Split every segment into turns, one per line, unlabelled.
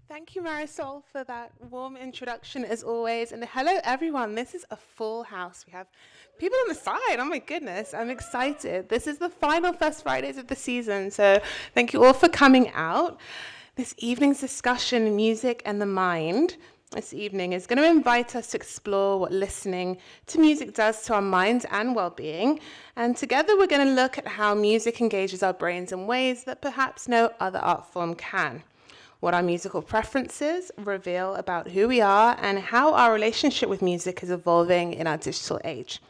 Thank you, Marisol, for that warm introduction as always. And hello, everyone. This is a full house. We have people on the side. Oh, my goodness. I'm excited. This is the final First Fridays of the season. So thank you all for coming out. This evening's discussion, Music and the Mind, this evening is going to invite us to explore what listening to music does to our minds and well-being. And together we're going to look at how music engages our brains in ways that perhaps no other art form can. What our musical preferences reveal about who we are and how our relationship with music is evolving in our digital age.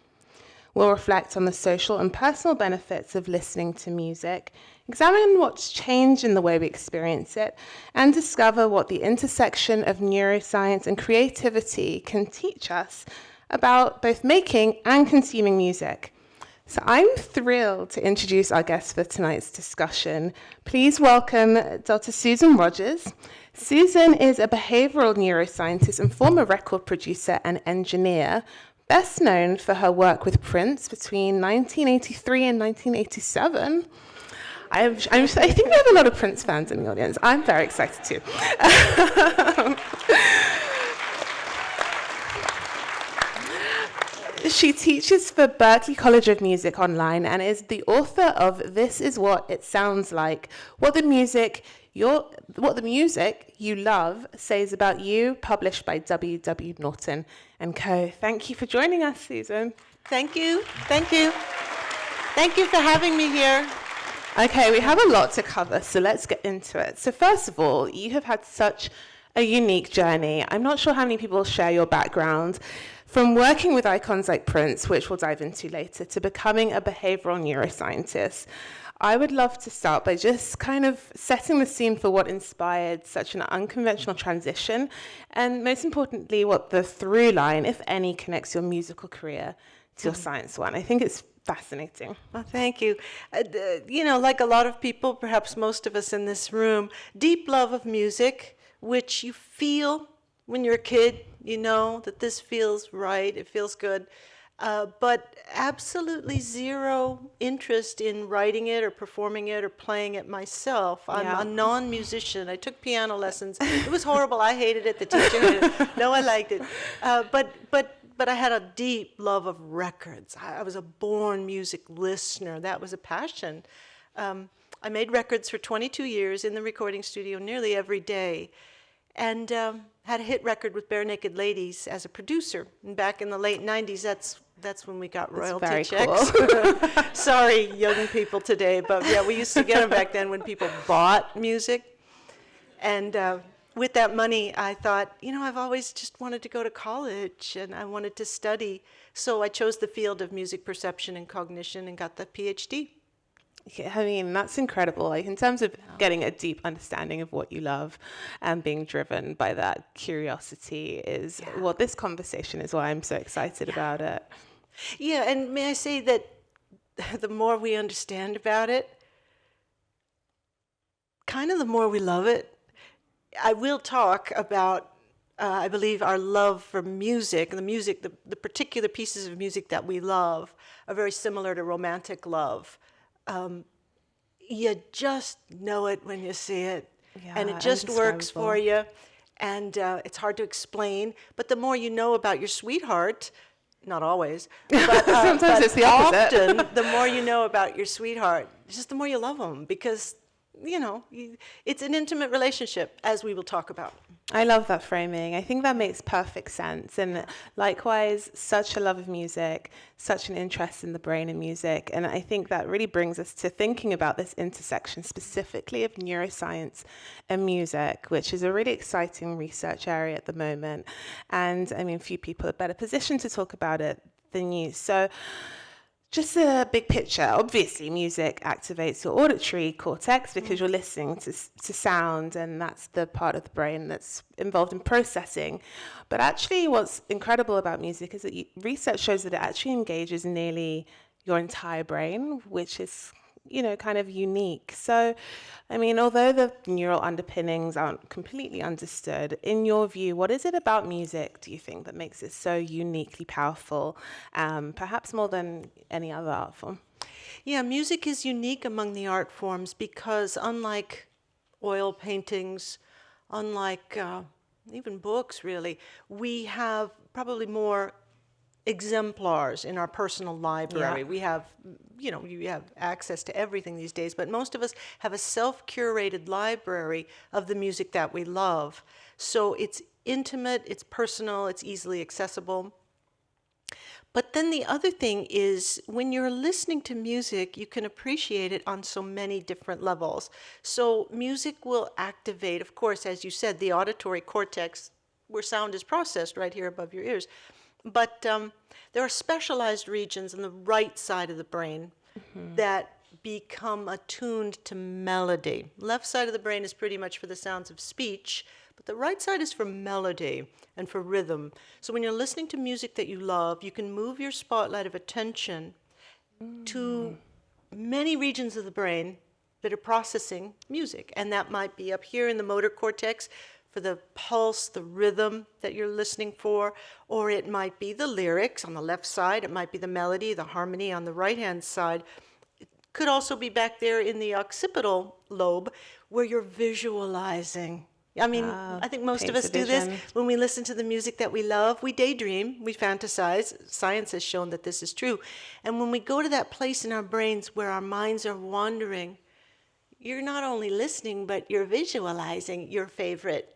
We'll reflect on the social and personal benefits of listening to music, examine what's changed in the way we experience it, and discover what the intersection of neuroscience and creativity can teach us about both making and consuming music. So I'm thrilled to introduce our guest for tonight's discussion. Please welcome Dr. Susan Rogers. Susan is a behavioral neuroscientist and former record producer and engineer, best known for her work with Prince between 1983 and 1987. I think we have a lot of Prince fans in the audience. I'm very excited too. She teaches for Berklee College of Music online and is the author of This Is What It Sounds Like, What the Music You Love Says About You, published by W.W. Norton & Co. Thank you for joining us, Susan.
Thank you. Thank you. Thank you for having me here.
Okay, we have a lot to cover, so let's get into it. So first of all, you have had such a unique journey. I'm not sure how many people share your background. From working with icons like Prince, which we'll dive into later, to becoming a behavioral neuroscientist, I would love to start by just kind of setting the scene for what inspired such an unconventional transition, and most importantly, what the through line, if any, connects your musical career to your science one. I think it's fascinating.
Well, thank you. Like a lot of people, perhaps most of us in this room, deep love of music, which you feel when you're a kid. You know that this feels right, it feels good, but absolutely zero interest in writing it or performing it or playing it myself. I'm a non-musician. I took piano lessons. It was horrible. I hated it. The teacher hated it. No, I liked it. But I had a deep love of records. I was a born music listener. That was a passion. I made records for 22 years in the recording studio nearly every day. And had a hit record with Bare Naked Ladies as a producer. And back in the late 90s, that's when we got royalty checks. Cool. Sorry, young people today, but yeah, we used to get them back then when people bought music. And with that money, I thought, I've always just wanted to go to college and I wanted to study. So I chose the field of music perception and cognition and got the PhD.
I mean, that's incredible. Like in terms of getting a deep understanding of what you love and being driven by that curiosity is what this conversation is why I'm so excited about it.
Yeah, and may I say that the more we understand about it, kind of the more we love it. I will talk about, I believe, our love for music, and the particular pieces of music that we love are very similar to romantic love. You just know it when you see it, and it just works for you, and it's hard to explain. But the more you know about your sweetheart, not always, but,
sometimes it's the opposite.
Often, the more you know about your sweetheart, just the more you love them, because it's an intimate relationship, as we will talk about.
I love that framing. I think that makes perfect sense. And likewise, such a love of music, such an interest in the brain and music. And I think that really brings us to thinking about this intersection specifically of neuroscience and music, which is a really exciting research area at the moment. And I mean, few people are better positioned to talk about it than you. So just a big picture. Obviously, music activates your auditory cortex because you're listening to sound, and that's the part of the brain that's involved in processing. But actually, what's incredible about music is that research shows that it actually engages nearly your entire brain, which is kind of unique. So, I mean, although the neural underpinnings aren't completely understood, in your view, what is it about music, do you think, that makes it so uniquely powerful, perhaps more than any other art form?
Yeah, music is unique among the art forms because unlike oil paintings unlike even books, really, we have probably more exemplars in our personal library.
Yeah.
We have, you have access to everything these days, but most of us have a self-curated library of the music that we love. So it's intimate, it's personal, it's easily accessible. But then the other thing is when you're listening to music, you can appreciate it on so many different levels. So music will activate, of course, as you said, the auditory cortex, where sound is processed right here above your ears. But there are specialized regions on the right side of the brain that become attuned to melody. Left side of the brain is pretty much for the sounds of speech, but the right side is for melody and for rhythm. So when you're listening to music that you love, you can move your spotlight of attention to many regions of the brain that are processing music. And that might be up here in the motor cortex for the pulse, the rhythm that you're listening for, or it might be the lyrics on the left side, it might be the melody, the harmony on the right-hand side. It could also be back there in the occipital lobe where you're visualizing. I mean, I think most of
paints
us
a
do this
vision.
when we listen to the music that we love. We daydream, we fantasize. Science has shown that this is true. And when we go to that place in our brains where our minds are wandering, you're not only listening, but you're visualizing your favorite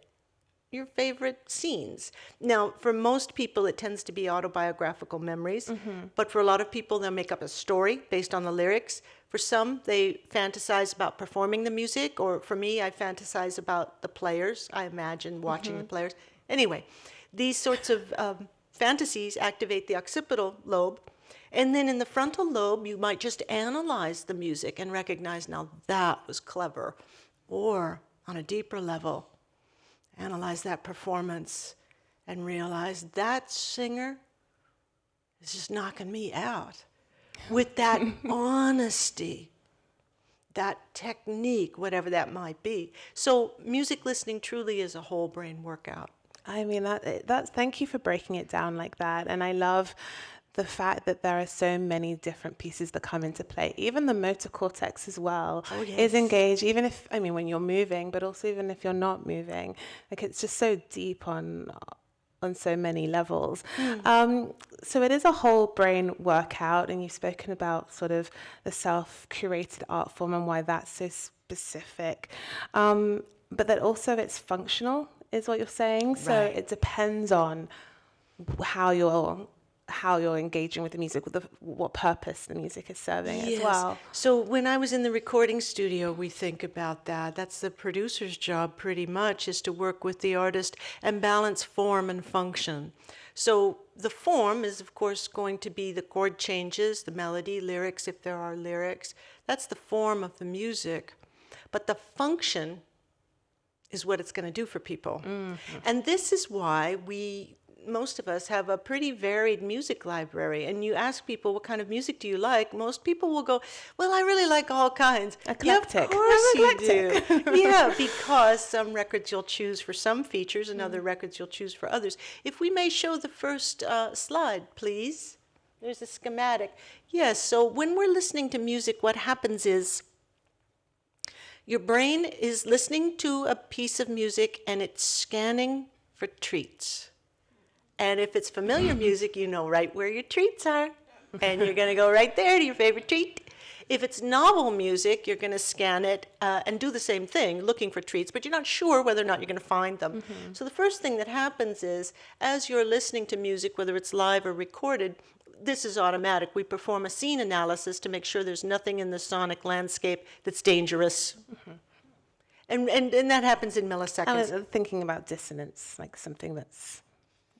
scenes. Now, for most people, it tends to be autobiographical memories, but for a lot of people, they'll make up a story based on the lyrics. For some, they fantasize about performing the music, or for me, I fantasize about the players. I imagine watching the players. Anyway, these sorts of fantasies activate the occipital lobe, and then in the frontal lobe, you might just analyze the music and recognize, now that was clever. Or on a deeper level, analyze that performance and realize that singer is just knocking me out with that honesty, that technique, whatever that might be. So music listening truly is a whole brain workout.
I mean, that's thank you for breaking it down like that. And I love the fact that there are so many different pieces that come into play. Even the motor cortex as well is engaged, even if, I mean, when you're moving, but also even if you're not moving. Like, it's just so deep on so many levels. So it is a whole brain workout, and you've spoken about sort of the self-curated art form and why that's so specific. But that also it's functional, is what you're saying. So
Right.
it depends on how you're engaging with the music, with what purpose the music is serving as well.
So when I was in the recording studio, we think about that. That's the producer's job pretty much, is to work with the artist and balance form and function. So the form is, of course, going to be the chord changes, the melody, lyrics, if there are lyrics. That's the form of the music. But the function is what it's going to do for people. And this is why most of us have a pretty varied music library. And you ask people, what kind of music do you like? Most people will go, well, I really like all kinds.
Eclectic.
Yeah, of course
I'm
you do. Yeah, because some records you'll choose for some features and other records you'll choose for others. If we may show the first slide, please. There's a schematic. Yes, so when we're listening to music, what happens is your brain is listening to a piece of music and it's scanning for treats. And if it's familiar music, you know right where your treats are. And you're going to go right there to your favorite treat. If it's novel music, you're going to scan it and do the same thing, looking for treats, but you're not sure whether or not you're going to find them. So the first thing that happens is, as you're listening to music, whether it's live or recorded, this is automatic. We perform a scene analysis to make sure there's nothing in the sonic landscape that's dangerous. And that happens in milliseconds.
I was thinking about dissonance, like something that's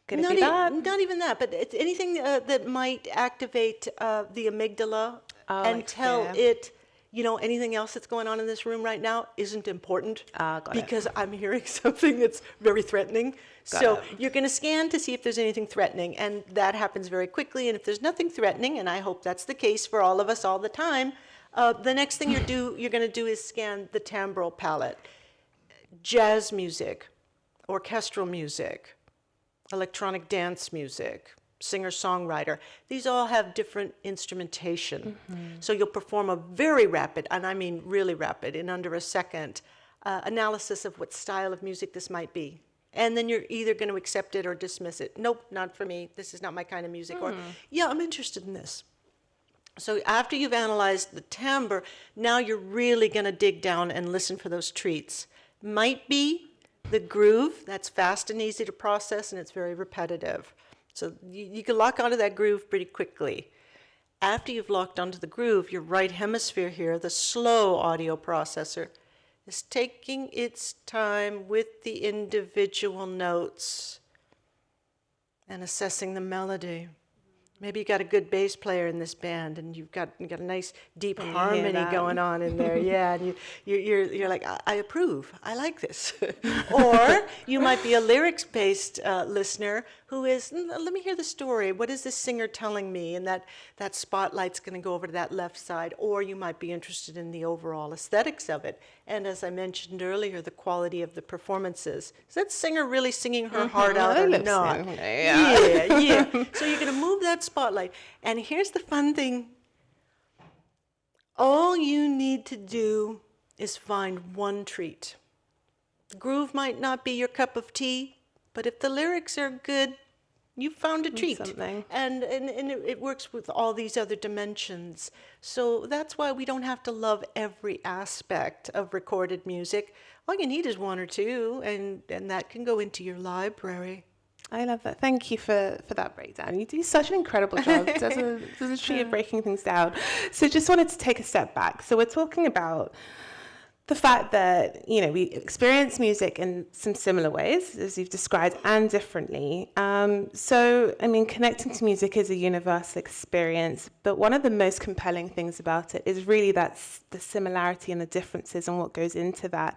going to be bad.
Not even that, but it's anything that might activate the amygdala and
like
tell
fear.
it, anything else that's going on in this room right now isn't important because I'm hearing something that's very threatening. So you're going to scan to see if there's anything threatening, and that happens very quickly. And if there's nothing threatening, and I hope that's the case for all of us all the time, the next thing you're going to do is scan the timbral palette. Jazz music, orchestral music, electronic dance music, singer-songwriter. These all have different instrumentation. So you'll perform a very rapid, and I mean really rapid, in under a second, analysis of what style of music this might be. And then you're either going to accept it or dismiss it. Nope, not for me. This is not my kind of music. Or, yeah, I'm interested in this. So after you've analyzed the timbre, now you're really going to dig down and listen for those treats. Might be the groove. That's fast and easy to process, and it's very repetitive. So you can lock onto that groove pretty quickly. After you've locked onto the groove, your right hemisphere here, the slow audio processor, is taking its time with the individual notes and assessing the melody. Maybe you got a good bass player in this band, and you got a nice deep harmony going on in there. Yeah, and you're like, I approve. I like this. Or you might be a lyrics-based listener who is, let me hear the story. What is this singer telling me? And that spotlight's going to go over to that left side. Or you might be interested in the overall aesthetics of it. And as I mentioned earlier, the quality of the performances. Is that singer really singing her heart out or not? Yeah. So you're going to move that spotlight. And here's the fun thing. All you need to do is find one treat. The groove might not be your cup of tea, but if the lyrics are good, you found a treat.
Something.
And it works with all these other dimensions. So that's why we don't have to love every aspect of recorded music. All you need is one or two, and that can go into your library.
I love that. Thank you for that breakdown. You do such an incredible job. There's a tree of breaking things down. So just wanted to take a step back. So we're talking about the fact that, we experience music in some similar ways, as you've described, and differently. Connecting to music is a universal experience, but one of the most compelling things about it is really that's the similarity and the differences and what goes into that.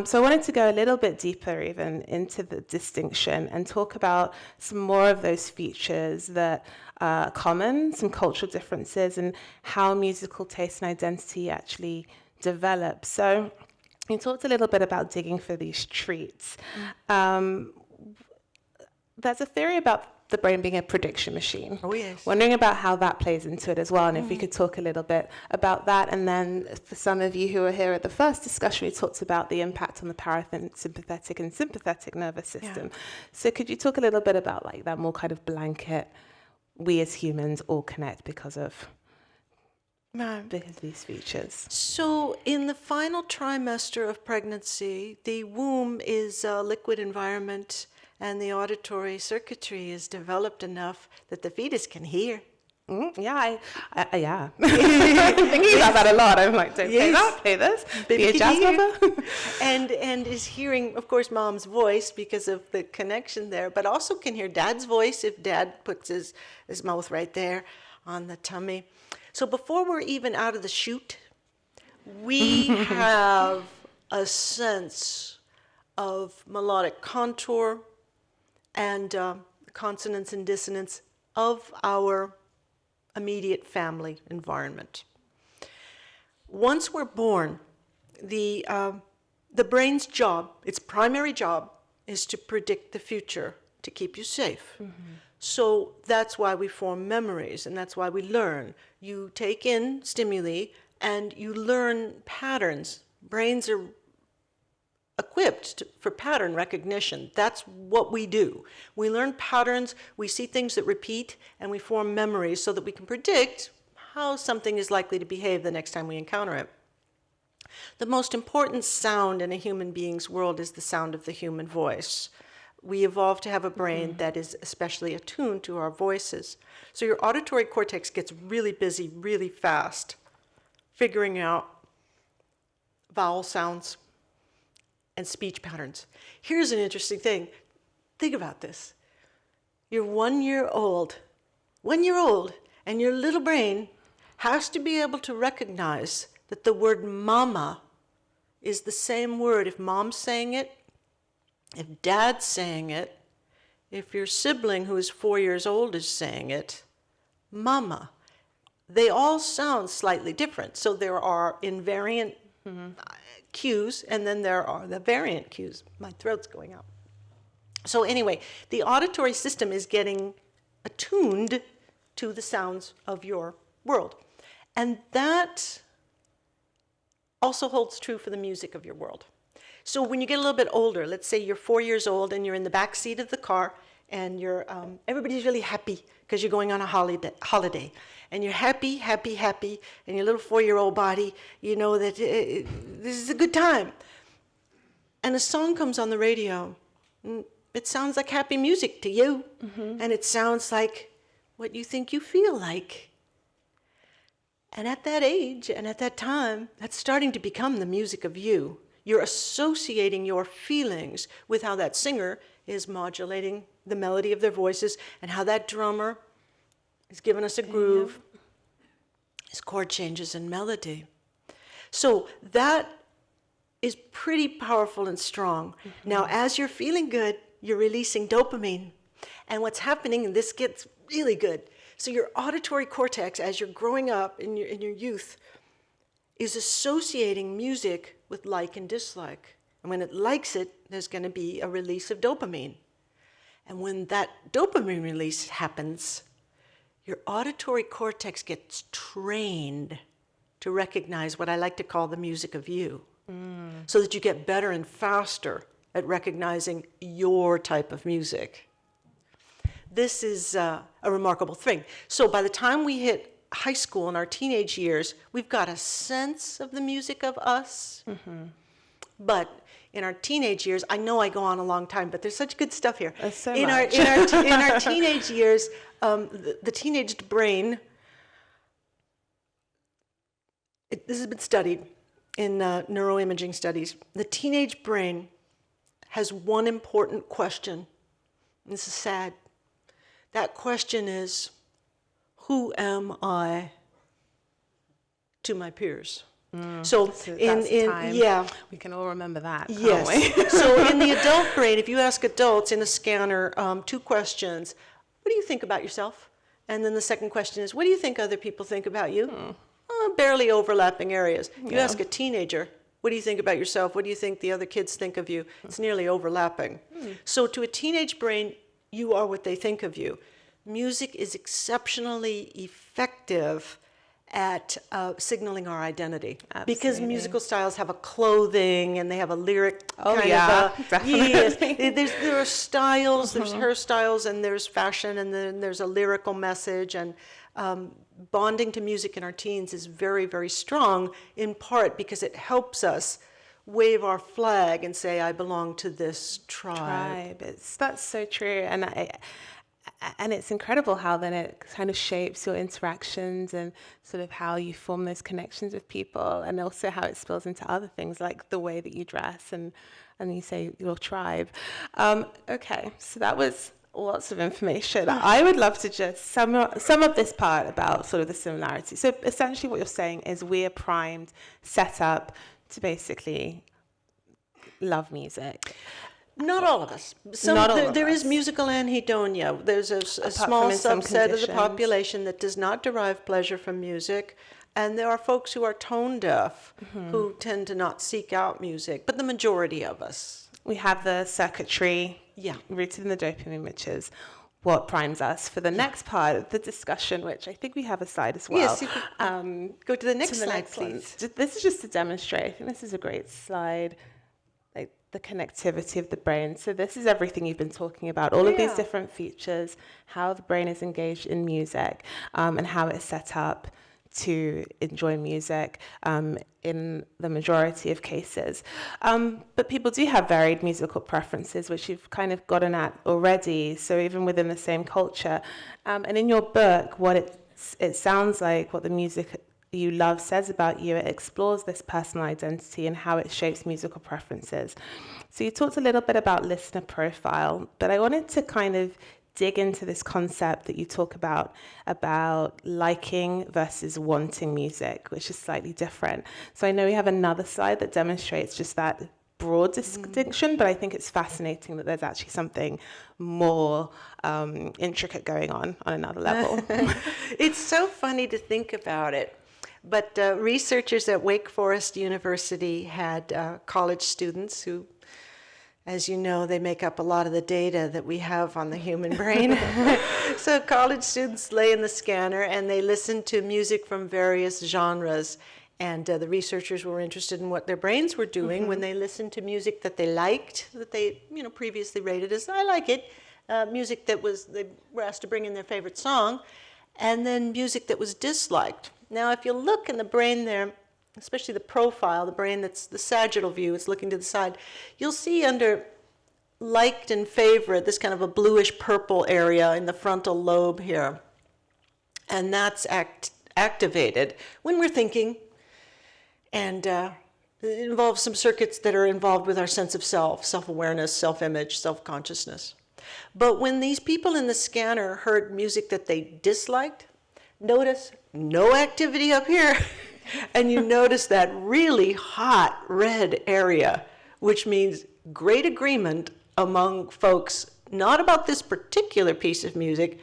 So I wanted to go a little bit deeper even into the distinction and talk about some more of those features that are common, some cultural differences, and how musical taste and identity actually develop. So you talked a little bit about digging for these treats. There's a theory about the brain being a prediction machine.
Oh, yes.
Wondering about how that plays into it as well, and if we could talk a little bit about that. And then for some of you who were here at the first discussion, we talked about the impact on the parasympathetic and sympathetic nervous system. Yeah. So could you talk a little bit about like that more kind of blanket, we as humans all connect because of these features?
So in the final trimester of pregnancy, the womb is a liquid environment, and the auditory circuitry is developed enough that the fetus can hear.
Yeah, I'm thinking about that a lot. I'm like, don't play this. Be a jazz lover.
and is hearing, of course, mom's voice because of the connection there, but also can hear dad's voice if dad puts his mouth right there on the tummy. So before we're even out of the chute, we have a sense of melodic contour and consonance and dissonance of our immediate family environment. Once we're born, the brain's job, its primary job, is to predict the future, to keep you safe. So that's why we form memories, and that's why we learn. You take in stimuli, and you learn patterns. Brains are equipped for pattern recognition. That's what we do. We learn patterns, we see things that repeat, and we form memories so that we can predict how something is likely to behave the next time we encounter it. The most important sound in a human being's world is the sound of the human voice. We evolved to have a brain that is especially attuned to our voices. So your auditory cortex gets really busy really fast, figuring out vowel sounds and speech patterns. Here's an interesting thing. Think about this. You're 1 year old, and your little brain has to be able to recognize that the word mama is the same word if mom's saying it, if dad's saying it, if your sibling who is 4 years old is saying it, mama. They all sound slightly different. So there are invariant cues, and then there are the variant cues. My throat's going out. So anyway, the auditory system is getting attuned to the sounds of your world. And that also holds true for the music of your world. So when you get a little bit older, let's say you're 4 years old and you're in the back seat of the car, and you're everybody's really happy because you're going on a holiday, and you're happy, happy, happy, and your little 4-year-old body, you know that this is a good time. And a song comes on the radio. It sounds like happy music to you, and it sounds like what you think you feel like. And at that age and at that time, that's starting to become the music of you. You're associating your feelings with how that singer is modulating the melody of their voices and how that drummer is giving us a groove, his chord changes and melody. So that is pretty powerful and strong. Now, as you're feeling good, you're releasing dopamine. And what's happening, and this gets really good, so your auditory cortex, as you're growing up in your youth, is associating music with like and dislike. And when it likes it, there's going to be a release of dopamine. And when that dopamine release happens, your auditory cortex gets trained to recognize what I like to call the music of you, so that you get better and faster at recognizing your type of music. This is a remarkable thing. So by the time we hit high school in our teenage years, we've got a sense of the music of us. But in our teenage years, I know I go on a long time, but there's such good stuff here.
So
in
much.
our teenage years, the teenaged brain, this has been studied in neuroimaging studies. The teenage brain has one important question. And this is sad. That question is, who am I to my peers? So
That's
in
time.
yeah.
We can all remember that, can't
Yes.
we?
So in the adult brain, if you ask adults in a scanner 2 questions, what do you think about yourself? And then the second question is, what do you think other people think about you? Barely overlapping areas. You ask a teenager, what do you think about yourself? What do you think the other kids think of you? It's nearly overlapping. So to a teenage brain, you are what they think of you. Music is exceptionally effective at signaling our identity. Because
Absolutely.
musical styles have a clothing and they have a lyric
Definitely.
Yes, there are styles, there's hairstyles, and there's fashion, and then there's a lyrical message, and bonding to music in our teens is very, very strong, in part because it helps us wave our flag and say, I belong to this tribe.
That's so true. And it's incredible how then it kind of shapes your interactions and sort of how you form those connections with people, and also how it spills into other things like the way that you dress and you say your tribe. Okay, so that was lots of information. I would love to just sum up this part about sort of the similarity. So essentially what you're saying is we are primed, set up to basically love music.
Not all of us. There is musical anhedonia. There's a small subset of the population that does not derive pleasure from music. And there are folks who are tone deaf who tend to not seek out music. But the majority of us.
We have the circuitry rooted in the dopamine, which is what primes us for the next part of the discussion, which I think we have a slide as well.
Yes, go to the next slide, please.
This is just to demonstrate. I think this is a great slide. The connectivity of the brain. So this is everything you've been talking about, all of these different features, how the brain is engaged in music, and how it's set up to enjoy music in the majority of cases. But people do have varied musical preferences, which you've kind of gotten at already, so even within the same culture. And in your book, what it sounds like, what the music you love says about you, it explores this personal identity and how it shapes musical preferences. So you talked a little bit about listener profile, but I wanted to kind of dig into this concept that you talk about liking versus wanting music, which is slightly different. So I know we have another slide that demonstrates just that broad distinction, but I think it's fascinating that there's actually something more intricate going on another level.
It's so funny to think about it. But researchers at Wake Forest University had college students who, as you know, they make up a lot of the data that we have on the human brain. So college students lay in the scanner and they listen to music from various genres. And the researchers were interested in what their brains were doing when they listened to music that they liked, that they previously rated as, I like it, music that they were asked to bring in their favorite song, and then music that was disliked. Now, if you look in the brain there, especially the profile, the brain that's the sagittal view, it's looking to the side, you'll see under liked and favorite, this kind of a bluish purple area in the frontal lobe here. And that's activated when we're thinking. And it involves some circuits that are involved with our sense of self, self-awareness, self-image, self-consciousness. But when these people in the scanner heard music that they disliked, notice no activity up here. And you notice that really hot red area, which means great agreement among folks, not about this particular piece of music,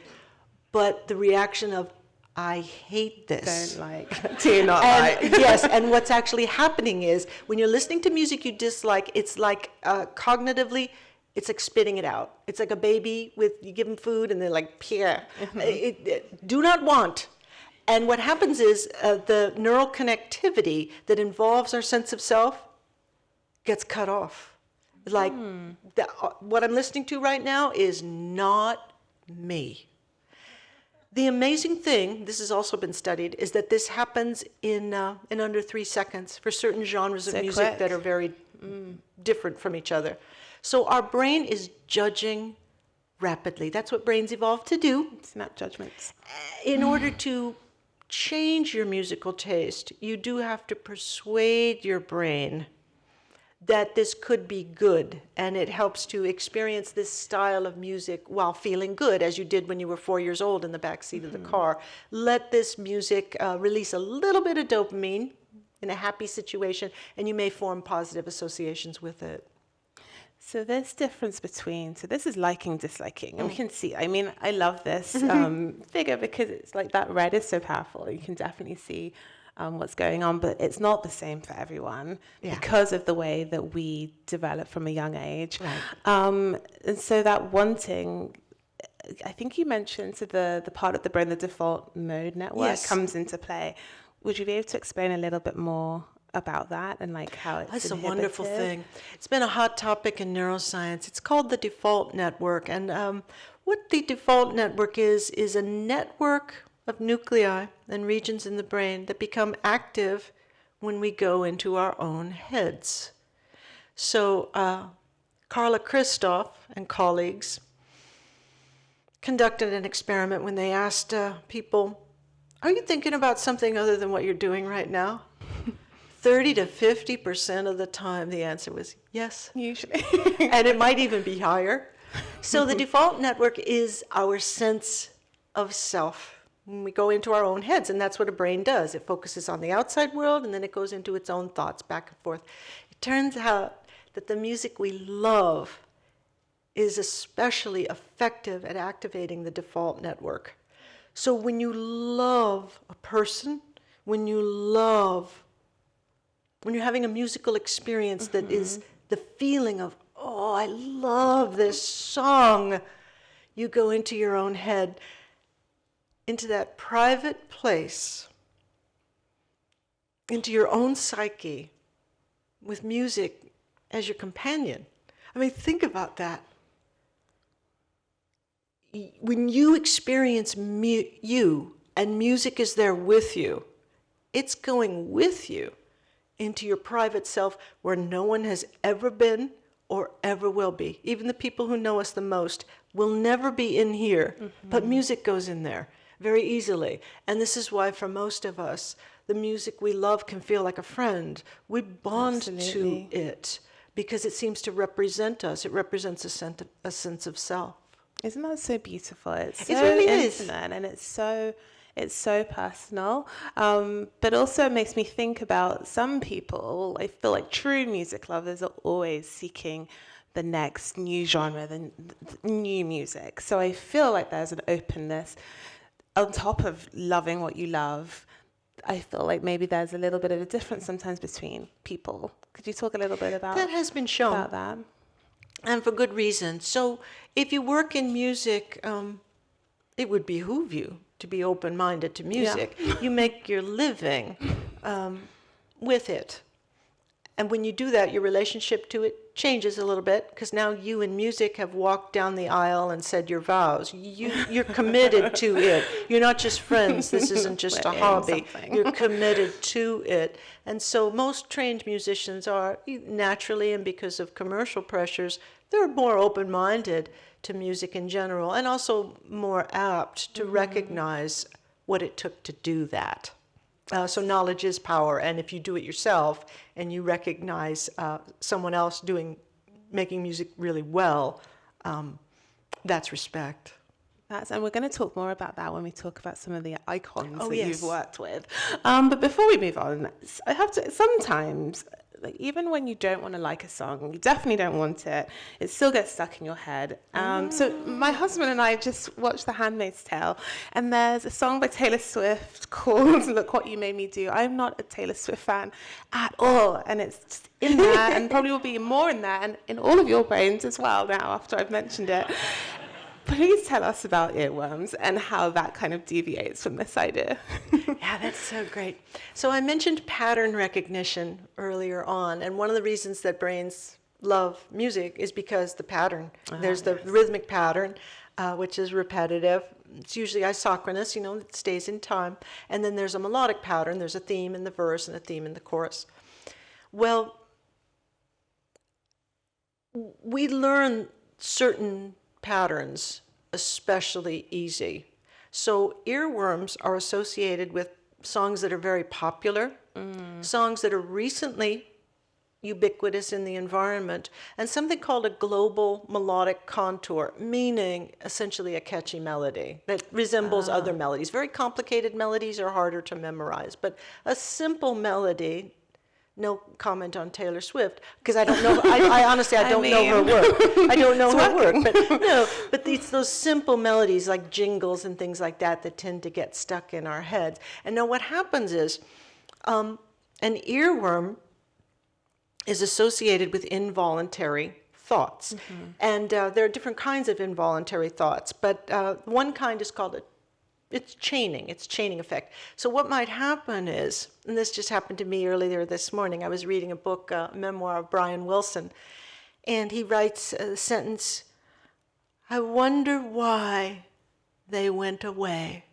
but the reaction of, I hate this.
Don't like. Do not like.
Yes, and what's actually happening is when you're listening to music you dislike, it's like cognitively, it's like spitting it out. It's like a baby you give them food and they're like, Pierre, do not want. And what happens is the neural connectivity that involves our sense of self gets cut off. Like, what I'm listening to right now is not me. The amazing thing, this has also been studied, is that this happens in under 3 seconds for certain genres of music that are very different from each other. So our brain is judging rapidly. That's what brains evolved to do.
Snap judgments.
In order to change your musical taste, you do have to persuade your brain that this could be good, and it helps to experience this style of music while feeling good, as you did when you were 4 years old in the back seat of the car. Let this music release a little bit of dopamine in a happy situation, and you may form positive associations with it.
So this difference between, so this is liking, disliking, and we can see, I mean, I love this figure because it's like that red is so powerful. You can definitely see what's going on, but it's not the same for everyone because of the way that we develop from a young age. Right. And so that wanting, I think you mentioned so the part of the brain, the default mode network comes into play. Would you be able to explain a little bit more about that and like how it's
That's
inhibited?
A wonderful thing. It's been a hot topic in neuroscience. It's called the default network. And what the default network is a network of nuclei and regions in the brain that become active when we go into our own heads. So Carla Christoph and colleagues conducted an experiment when they asked people, are you thinking about something other than what you're doing right now? 30 to 50% of the time the answer was yes.
Usually.
And it might even be higher. So the default network is our sense of self. When we go into our own heads, and that's what a brain does. It focuses on the outside world, and then it goes into its own thoughts back and forth. It turns out that the music we love is especially effective at activating the default network. So when you love a person, when you're having a musical experience that is the feeling of, oh, I love this song, you go into your own head, into that private place, into your own psyche, with music as your companion. I mean, think about that. When you experience you, and music is there with you, it's going with you into your private self where no one has ever been or ever will be. Even the people who know us the most will never be in here, but music goes in there very easily. And this is why for most of us, the music we love can feel like a friend. We bond to it because it seems to represent us. It represents a sense of self.
Isn't that so beautiful? It's so
really
intimate and it's so personal. But also it makes me think about some people. I feel like true music lovers are always seeking the next new genre, the new music. So I feel like there's an openness. On top of loving what you love, I feel like maybe there's a little bit of a difference sometimes between people. Could you talk a little bit about
that? Has been shown.
About that.
And for good reason. So if you work in music, it would behoove you to be open-minded to music. Yeah. You make your living with it. And when you do that, your relationship to it changes a little bit, because now you and music have walked down the aisle and said your vows. You're committed to it. You're not just friends. This isn't just a hobby. You're committed to it. And so most trained musicians are, naturally, and because of commercial pressures, they're more open-minded to music in general, and also more apt to recognize what it took to do that. So knowledge is power, and if you do it yourself and you recognize someone else making music really well, that's respect.
And we're going to talk more about that when we talk about some of the icons that
yes.
you've worked with. But before we move on, I have to, sometimes, like, even when you don't want to like a song, you definitely don't want it, it still gets stuck in your head. So my husband and I just watched The Handmaid's Tale, and there's a song by Taylor Swift called Look What You Made Me Do. I'm not a Taylor Swift fan at all, and it's just in there, and probably will be more in there, and in all of your brains as well now after I've mentioned it. Please tell us about earworms and how that kind of deviates from this idea.
Yeah, that's so great. So I mentioned pattern recognition earlier on, and one of the reasons that brains love music is because the pattern. There's the rhythmic pattern, which is repetitive. It's usually isochronous, it stays in time. And then there's a melodic pattern. There's a theme in the verse and a theme in the chorus. Well, we learn certain patterns especially easy. So earworms are associated with songs that are very popular, songs that are recently ubiquitous in the environment, and something called a global melodic contour, meaning essentially a catchy melody that resembles other melodies. Very complicated melodies are harder to memorize, but a simple melody. No comment on Taylor Swift, because I don't know. I honestly, I don't know her work. I don't know her work, but those simple melodies like jingles and things like that tend to get stuck in our heads. And now what happens is, an earworm is associated with involuntary thoughts, and there are different kinds of involuntary thoughts. But one kind is called it's chaining effect. So what might happen is, and this just happened to me earlier this morning, I was reading a book, a memoir of Brian Wilson, and he writes a sentence, I wonder why they went away.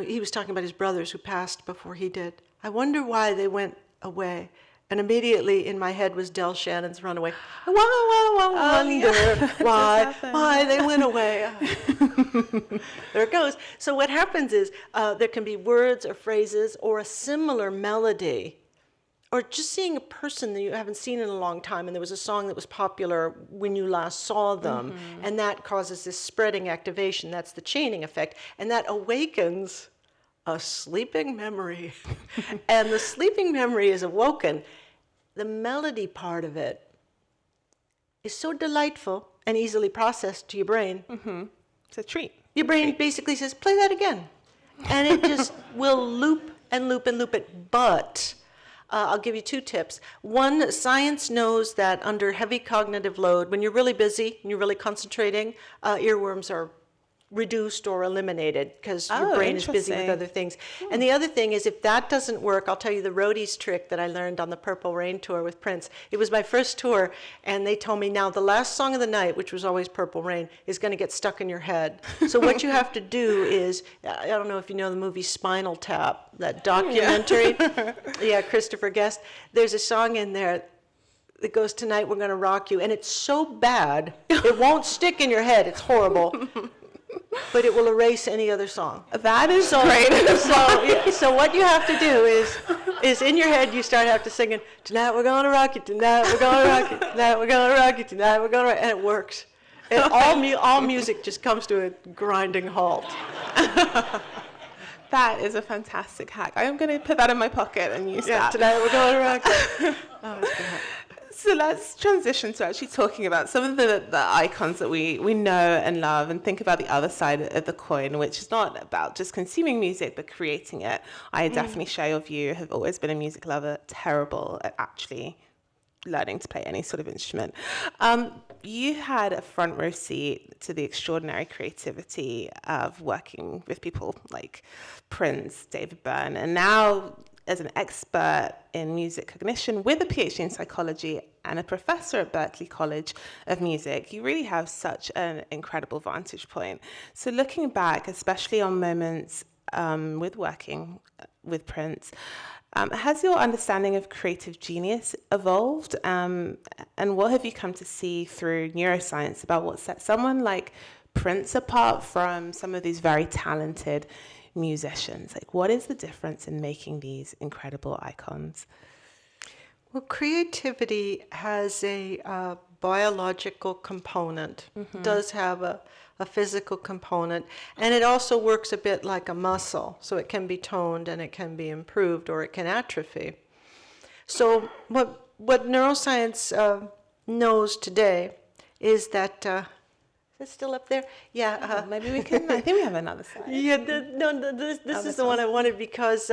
He was talking about his brothers who passed before he did. I wonder why they went away. And immediately in my head was Del Shannon's Runaway. I wonder why they went away. There it goes. So what happens is there can be words or phrases or a similar melody, or just seeing a person that you haven't seen in a long time, and there was a song that was popular when you last saw them, and that causes this spreading activation. That's the chaining effect, and that awakens a sleeping memory. And the sleeping memory is awoken. The melody part of it is so delightful and easily processed to your brain.
It's a treat.
Your brain basically says, play that again. And it just will loop and loop and loop it. But I'll give you two tips. One, science knows that under heavy cognitive load, when you're really busy and you're really concentrating, earworms are reduced or eliminated because your brain is busy with other things. And the other thing is, if that doesn't work, I'll tell you the roadies trick that I learned on the Purple Rain tour with Prince. It was my first tour, and they told me, now the last song of the night, which was always Purple Rain, is going to get stuck in your head. So what you have to do is, I don't know if you know the movie Spinal Tap, that documentary. Yeah, Christopher Guest. There's a song in there that goes, Tonight We're Gonna Rock You, and it's so bad, it won't stick in your head. It's horrible. But it will erase any other song.
That is great.
So what you have to do is in your head you have to singing, tonight we're gonna rock you, tonight we're gonna rock you, tonight we're gonna rock you, tonight we're gonna rock you, and it works. And all music just comes to a grinding halt.
That is a fantastic hack. I am going to put that in my pocket and use that.
Tonight we're gonna rock you. Oh, it's good.
So let's transition to actually talking about some of the icons that we know and love, and think about the other side of the coin, which is not about just consuming music, but creating it. I definitely share your view, have always been a music lover, terrible at actually learning to play any sort of instrument. You had a front row seat to the extraordinary creativity of working with people like Prince, David Byrne, and now as an expert in music cognition with a PhD in psychology and a professor at Berklee College of Music, you really have such an incredible vantage point. So looking back, especially on moments with working with Prince, has your understanding of creative genius evolved? And what have you come to see through neuroscience about what sets someone like Prince apart from some of these very talented musicians? Like, what is the difference in making these incredible icons?
Well, creativity has a biological component, does have a physical component, and it also works a bit like a muscle. So it can be toned and it can be improved, or it can atrophy. So what neuroscience knows today is that, is it still up there? Yeah.
Maybe we can, I think we have another slide.
Yeah, this is the one I wanted, because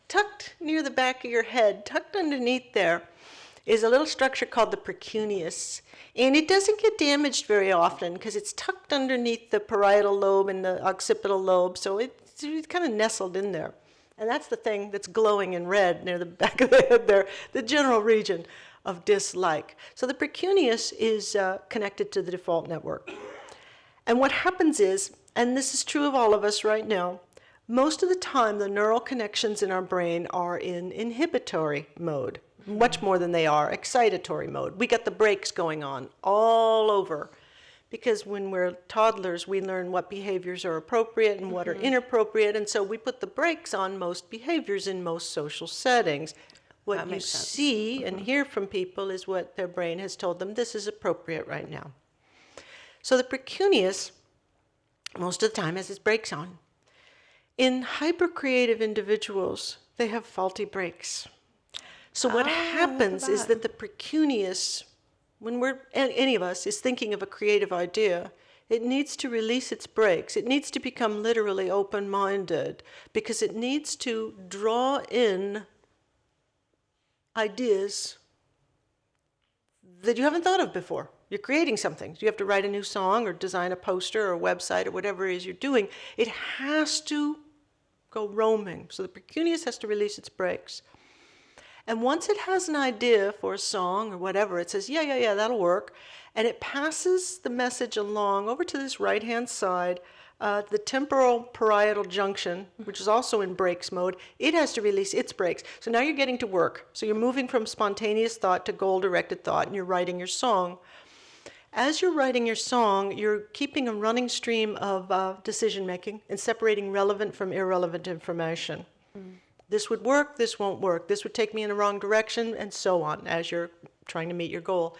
tucked near the back of your head, tucked underneath there, is a little structure called the precuneus. And it doesn't get damaged very often because it's tucked underneath the parietal lobe and the occipital lobe, so it's kind of nestled in there. And that's the thing that's glowing in red near the back of the head there, the general region of dislike. So the precuneus is connected to the default network. And what happens is, and this is true of all of us right now, most of the time the neural connections in our brain are in inhibitory mode, much more than they are excitatory mode. We got the brakes going on all over, because when we're toddlers, we learn what behaviors are appropriate and what are inappropriate, and so we put the brakes on most behaviors in most social settings. What you see and hear from people is what their brain has told them, this is appropriate right now. So the precuneus, most of the time, has its brakes on. In hypercreative individuals, they have faulty brakes. So what happens is that the precuneus, when any of us is thinking of a creative idea, it needs to release its brakes. It needs to become literally open-minded, because it needs to draw in ideas that you haven't thought of before. You're creating something. You have to write a new song or design a poster or a website or whatever it is you're doing. It has to go roaming. So the precuneus has to release its brakes. And once it has an idea for a song or whatever, it says, yeah, that'll work. And it passes the message along over to this right-hand side, the temporal parietal junction, which is also in brakes mode. It has to release its brakes. So now you're getting to work. So you're moving from spontaneous thought to goal-directed thought, and you're writing your song. As you're writing your song, you're keeping a running stream of decision-making and separating relevant from irrelevant information. This would work, this won't work. This would take me in the wrong direction, and so on, as you're trying to meet your goal.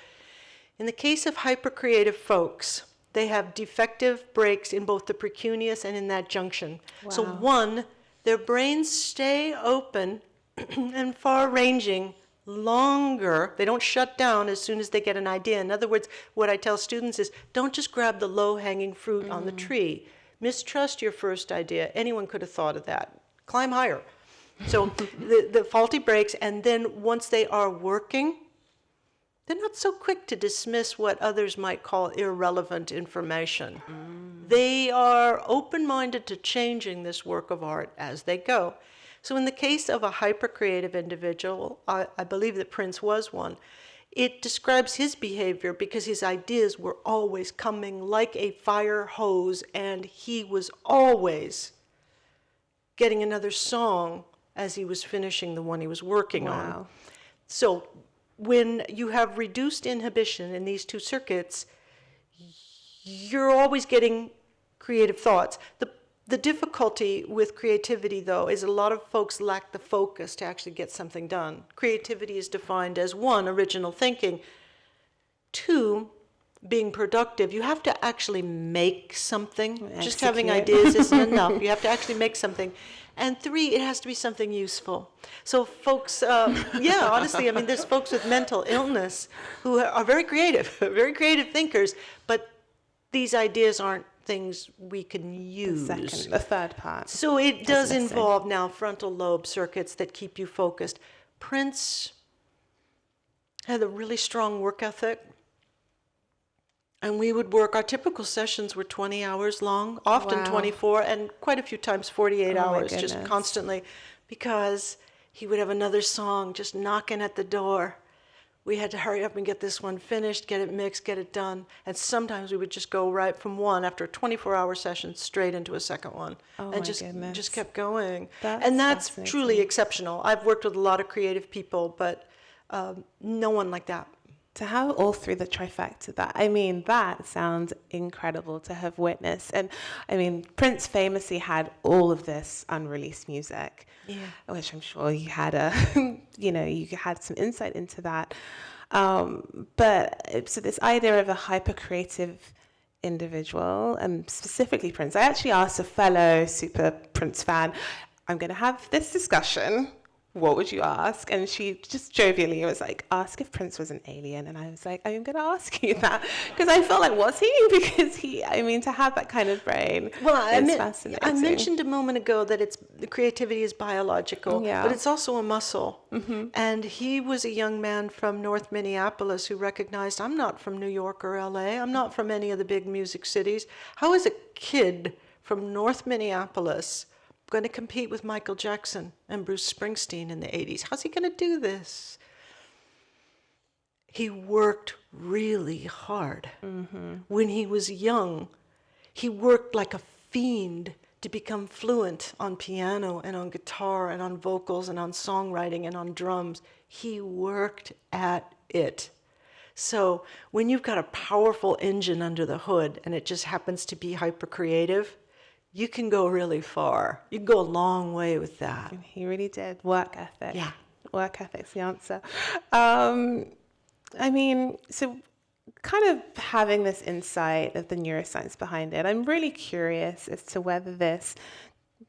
In the case of hypercreative folks, they have defective brakes in both the precuneus and in that junction. Wow. So one, their brains stay open and far-ranging longer. They don't shut down as soon as they get an idea. In other words, what I tell students is, don't just grab the low-hanging fruit on the tree. Mistrust your first idea. Anyone could have thought of that. Climb higher. So the faulty brakes, and then once they are working, they're not so quick to dismiss what others might call irrelevant information. They are open-minded to changing this work of art as they go. So in the case of a hypercreative individual, I believe that Prince was one, it describes his behavior because his ideas were always coming like a fire hose, and he was always getting another song as he was finishing the one he was working on. So when you have reduced inhibition in these two circuits, you're always getting creative thoughts. The difficulty with creativity, though, is a lot of folks lack the focus to actually get something done. Creativity is defined as 1, original thinking, 2, being productive. You have to actually make something. Just having ideas isn't enough. You have to actually make something. And 3, it has to be something useful. So folks, honestly, I mean, there's folks with mental illness who are very creative thinkers, but these ideas aren't things we can use.
The third part.
So it does involve now frontal lobe circuits that keep you focused. Prince had a really strong work ethic. And we would work, our typical sessions were 20 hours long, often 24, and quite a few times 48 hours, just constantly, because he would have another song just knocking at the door. We had to hurry up and get this one finished, get it mixed, get it done. And sometimes we would just go right from one after a 24-hour session straight into a second one.
Oh
and
my
just
goodness.
kept going.
That's
and that's
fascinating.
truly exceptional. I've worked with a lot of creative people, but no one like that.
To have all through the trifecta, that sounds incredible to have witnessed. And Prince famously had all of this unreleased music, which I'm sure you had you had some insight into that. But so this idea of a hyper creative individual, and specifically Prince, I actually asked a fellow super Prince fan, I'm going to have this discussion. What would you ask? And she just jovially was like, ask if Prince was an alien. And I was like, I'm going to ask you that. Because I felt like, was he? Because to have that kind of brain is fascinating.
I mentioned a moment ago that the creativity is biological, but it's also a muscle.
Mm-hmm.
And he was a young man from North Minneapolis who recognized, I'm not from New York or LA. I'm not from any of the big music cities. How is a kid from North Minneapolis going to compete with Michael Jackson and Bruce Springsteen in the 80s? How's he going to do this? He worked really hard.
Mm-hmm.
When he was young, he worked like a fiend to become fluent on piano and on guitar and on vocals and on songwriting and on drums. He worked at it. So when you've got a powerful engine under the hood and it just happens to be hyper creative, you can go really far. You can go a long way with that.
He really did. Work ethic.
Yeah.
Work ethic's the answer. So kind of having this insight of the neuroscience behind it, I'm really curious as to whether this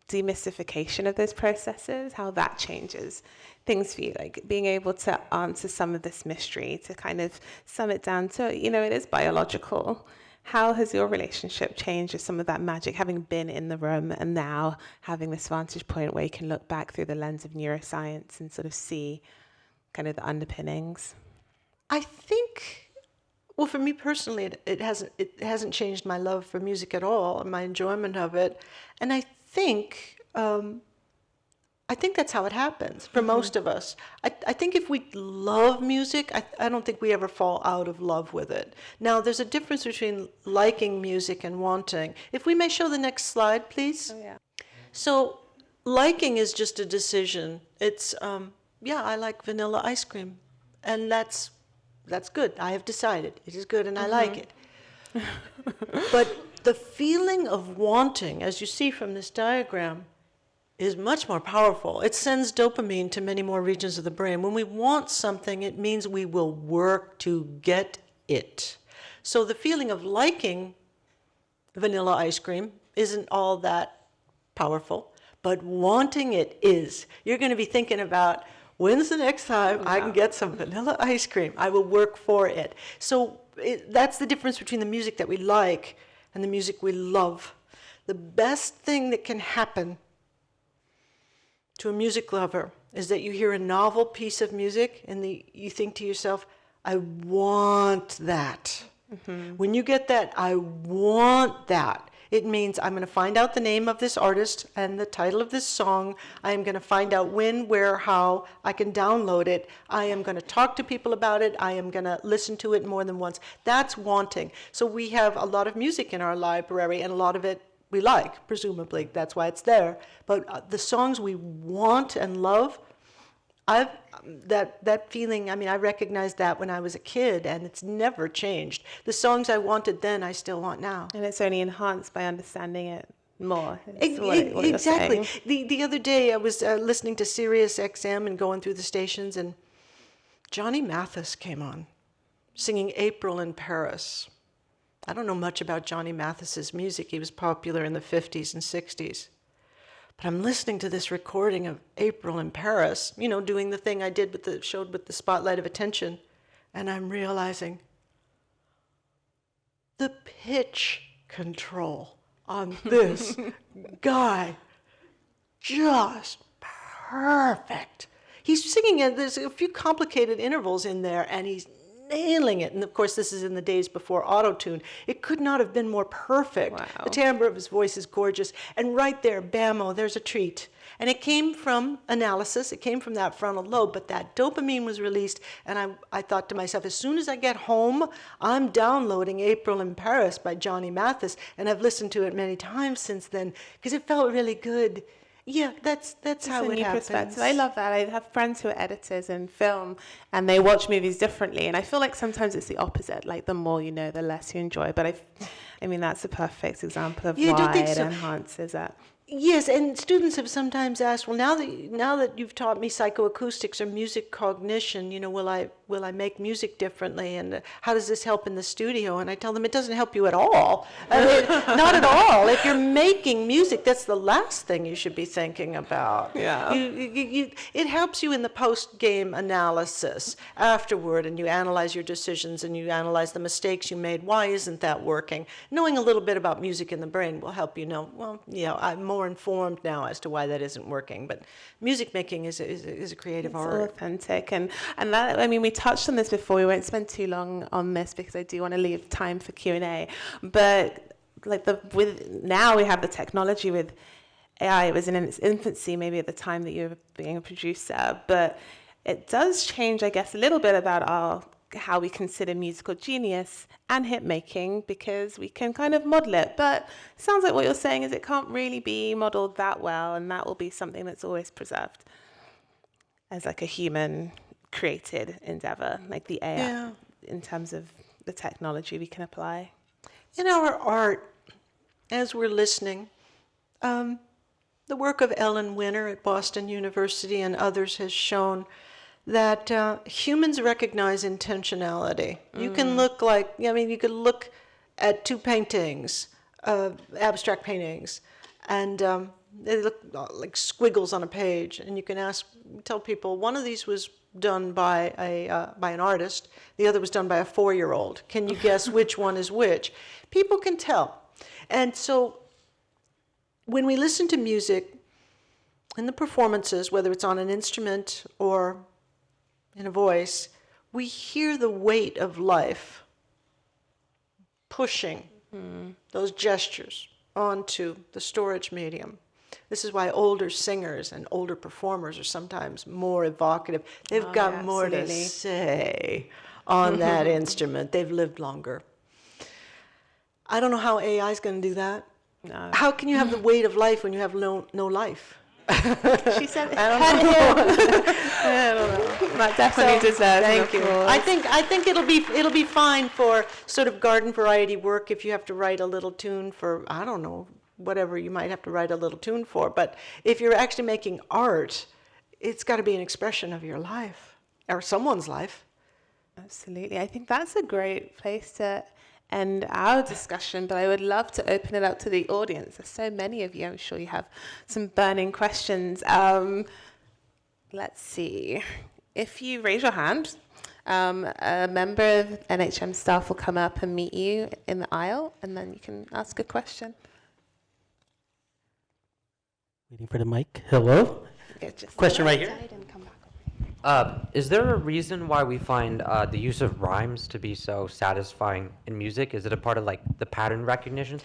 demystification of those processes, how that changes things for you, like being able to answer some of this mystery, to kind of sum it down to, it is biological. How has your relationship changed with some of that magic, having been in the room and now having this vantage point where you can look back through the lens of neuroscience and sort of see kind of the underpinnings?
I think, well, for me personally, it hasn't changed my love for music at all, and my enjoyment of it. And I think that's how it happens for most of us. I think if we love music, I don't think we ever fall out of love with it. Now, there's a difference between liking music and wanting. If we may show the next slide, please.
Oh, yeah.
So liking is just a decision. It's, I like vanilla ice cream. And that's good. I have decided it is good and I like it. But the feeling of wanting, as you see from this diagram, is much more powerful. It sends dopamine to many more regions of the brain. When we want something, it means we will work to get it. So the feeling of liking vanilla ice cream isn't all that powerful, but wanting it is. You're going to be thinking about, when's the next time I can get some vanilla ice cream? I will work for it. So that's the difference between the music that we like and the music we love. The best thing that can happen to a music lover is that you hear a novel piece of music and you think to yourself, I want that. Mm-hmm. When you get that, I want that, it means I'm going to find out the name of this artist and the title of this song. I am going to find out when, where, how. I can download it. I am going to talk to people about it. I am going to listen to it more than once. That's wanting. So we have a lot of music in our library, and a lot of it we like, presumably. That's why it's there. But the songs we want and love, that feeling, I recognized that when I was a kid, and it's never changed. The songs I wanted then, I still want now.
And it's only enhanced by understanding it more.
Exactly. The other day I was listening to Sirius XM and going through the stations, and Johnny Mathis came on, singing April in Paris. I don't know much about Johnny Mathis's music. He was popular in the 50s and 60s. But I'm listening to this recording of April in Paris, doing the thing I did showed with the spotlight of attention, and I'm realizing the pitch control on this guy, just perfect. He's singing, and there's a few complicated intervals in there, and he's nailing it. And of course, this is in the days before auto-tune. It could not have been more perfect.
Wow.
The timbre of his voice is gorgeous. And right there, bam-o, there's a treat. And it came from analysis. It came from that frontal lobe, but that dopamine was released. And I thought to myself, as soon as I get home, I'm downloading April in Paris by Johnny Mathis. And I've listened to it many times since then because it felt really good. Yeah, that's how it happens.
Perspective. I love that. I have friends who are editors in film, and they watch movies differently. And I feel like sometimes it's the opposite. Like the more you know, the less you enjoy. But I mean, that's a perfect example of why it enhances it.
Yes, and students have sometimes asked, well, now that you've taught me psychoacoustics or music cognition, will I make music differently, and how does this help in the studio? And I tell them it doesn't help you at all. I mean, not at all. If you're making music, that's the last thing you should be thinking about.
Yeah.
It helps you in the post-game analysis afterward, and you analyze your decisions and you analyze the mistakes you made. Why isn't that working? Knowing a little bit about music in the brain will help you know, well, I'm more informed now as to why that isn't working. But music making is a creative art.
It's authentic, and that, I mean, we touched on this before. We won't spend too long on this because I do want to leave time for Q&A. But like now we have the technology with AI. It was in its infancy, maybe at the time that you were being a producer, but it does change, I guess, a little bit about how we consider musical genius and hit making, because we can kind of model it. But it sounds like what you're saying is it can't really be modeled that well, and that will be something that's always preserved as like a human created endeavor, like the AI, in terms of the technology we can apply.
In our art, as we're listening, the work of Ellen Winter at Boston University and others has shown that humans recognize intentionality. You can look you could look at two paintings, abstract paintings, and they look like squiggles on a page, and you can tell people, one of these was done by an artist, the other was done by a 4-year-old. Can you guess which one is which? People can tell. And so when we listen to music in the performances, whether it's on an instrument or in a voice, we hear the weight of life pushing those gestures onto the storage medium. This is why older singers and older performers are sometimes more evocative. They've got more to say on that instrument. They've lived longer. I don't know how AI is going to do that. No. How can you have the weight of life when you have no life?
She said,
I don't know.
I don't know. That definitely deserves.
Thank you. I think it'll be fine for sort of garden variety work if you have to write a little tune for, I don't know, whatever you might have to write a little tune for. But if you're actually making art, it's got to be an expression of your life or someone's life.
Absolutely. I think that's a great place to end our discussion, but I would love to open it up to the audience. There's so many of you. I'm sure you have some burning questions. Let's see. If you raise your hand, a member of NHM staff will come up and meet you in the aisle, and then you can ask a question.
Waiting for the mic. Hello? Question right here.
Is there a reason why we find the use of rhymes to be so satisfying in music? Is it a part of like the pattern recognition?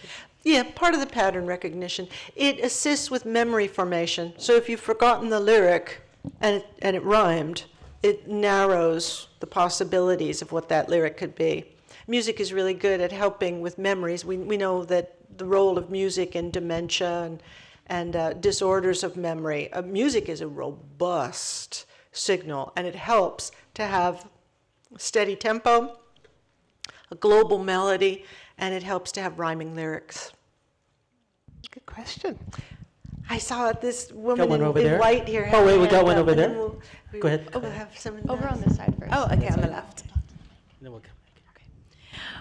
Yeah, part of the pattern recognition. It assists with memory formation. So if you've forgotten the lyric and it rhymed, it narrows the possibilities of what that lyric could be. Music is really good at helping with memories. We know that the role of music in dementia and disorders of memory. Music is a robust signal, and it helps to have steady tempo, a global melody, and it helps to have rhyming lyrics.
Good question.
I saw this woman
in
in white here.
Oh, wait, we got one over there. Go ahead.
We'll have someone
Over on this side first.
Oh, okay, on the left.
Then we'll come back.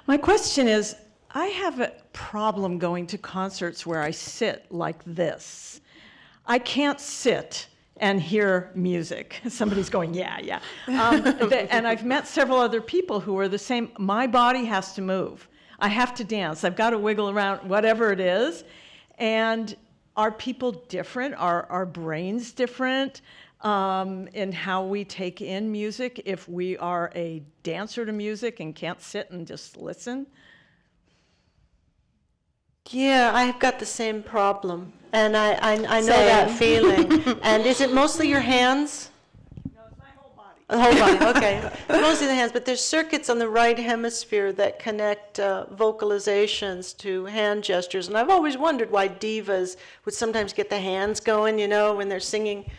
My question is, I have a problem going to concerts where I sit like this. I can't sit and hear music. Somebody's going, yeah. And I've met several other people who are the same. My body has to move. I have to dance. I've got to wiggle around, whatever it is. And are people different? Are our brains different? in how we take in music if we are a dancer to music and can't sit and just listen?
Yeah, I've got the same problem, and I know that feeling. And is it mostly your hands?
No, it's my whole body.
The whole body, okay. Mostly the hands, but there's circuits on the right hemisphere that connect vocalizations to hand gestures. And I've always wondered why divas would sometimes get the hands going, you know, when they're singing.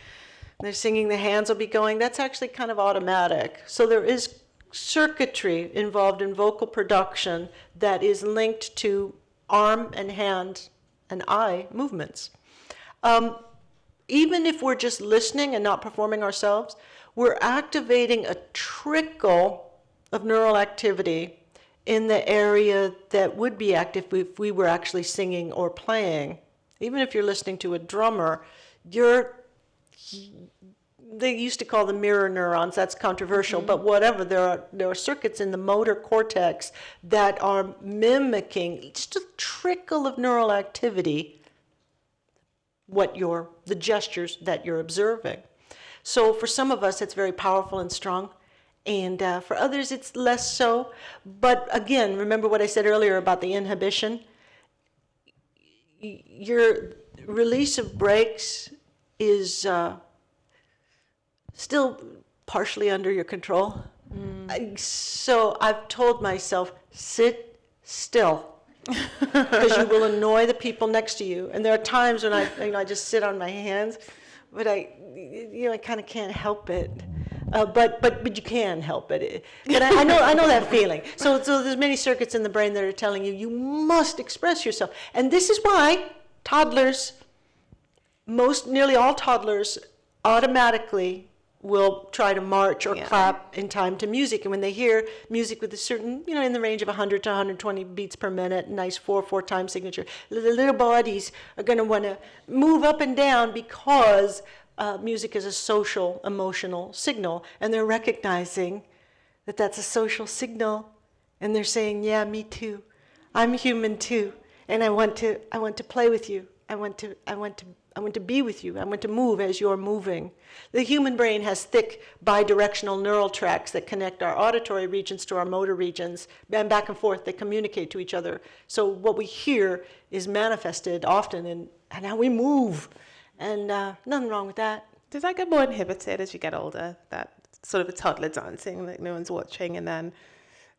They're singing, the hands will be going. That's actually kind of automatic. So there is circuitry involved in vocal production that is linked to arm and hand and eye movements. Even if we're just listening and not performing ourselves, we're activating a trickle of neural activity in the area that would be active if we were actually singing or playing. Even if you're listening to a drummer, they used to call them mirror neurons, that's controversial, but whatever, there are circuits in the motor cortex that are mimicking just a trickle of neural activity, the gestures that you're observing. So for some of us, it's very powerful and strong, and for others, it's less so. But again, remember what I said earlier about the inhibition? Your release of brakes is still partially under your control. So I've told myself, sit still, because you will annoy the people next to you. And there are times when I just sit on my hands, but I kind of can't help it. But you can help it. But I know that feeling. So there's many circuits in the brain that are telling you you must express yourself. And this is why toddlers, nearly all toddlers, automatically will try to march or clap in time to music. And when they hear music with a certain, in the range of 100 to 120 beats per minute, nice 4/4 time signature, the little bodies are going to want to move up and down because music is a social, emotional signal. And they're recognizing that that's a social signal. And they're saying, yeah, me too. I'm human too. And I want to play with you. I want to be with you. I want to move as you're moving. The human brain has thick bidirectional neural tracts that connect our auditory regions to our motor regions, and back and forth they communicate to each other. So what we hear is manifested often in how we move, and nothing wrong with that.
Does that get more inhibited as you get older? That sort of a toddler dancing, like no one's watching, and then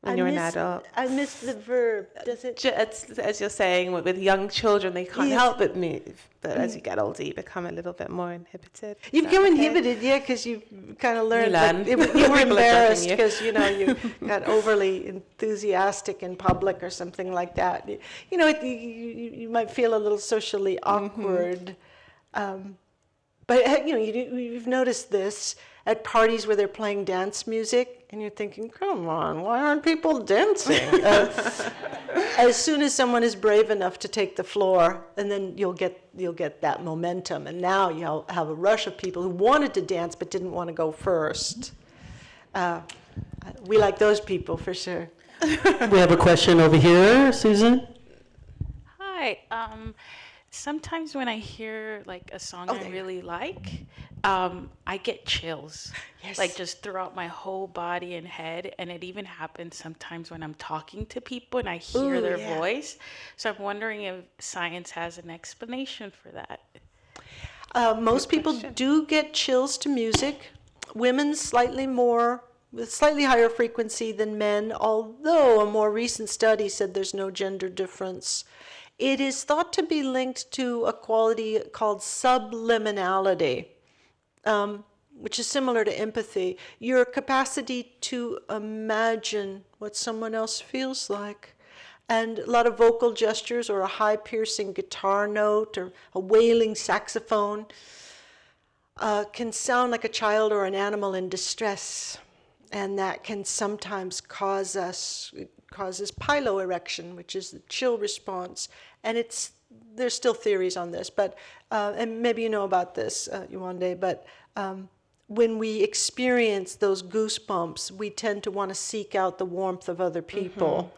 when you're an adult.
I missed the verb. Does it?
As you're saying, with young children, they can't help but move. But as you get older, you become a little bit more inhibited.
You become inhibited, because you kind of learned. You were embarrassed because you got overly enthusiastic in public or something like that. You might feel a little socially awkward. But you've noticed this at parties where they're playing dance music, and you're thinking, come on, why aren't people dancing? As soon as someone is brave enough to take the floor, and then you'll get that momentum, and now you'll have a rush of people who wanted to dance but didn't want to go first. We like those people for sure.
We have a question over here, Susan.
Hi. Sometimes when I hear like a song I really like, I get chills, like just throughout my whole body and head. And it even happens sometimes when I'm talking to people and I hear their voice. So I'm wondering if science has an explanation for that.
Most people do get chills to music. Women with slightly higher frequency than men, although a more recent study said there's no gender difference. It is thought to be linked to a quality called subliminality, which is similar to empathy. Your capacity to imagine what someone else feels like. And a lot of vocal gestures, or a high piercing guitar note, or a wailing saxophone, can sound like a child or an animal in distress. And that can sometimes causes piloerection, which is the chill response. And there's still theories on this, but and maybe you know about this, Yewande, but when we experience those goosebumps, we tend to want to seek out the warmth of other people.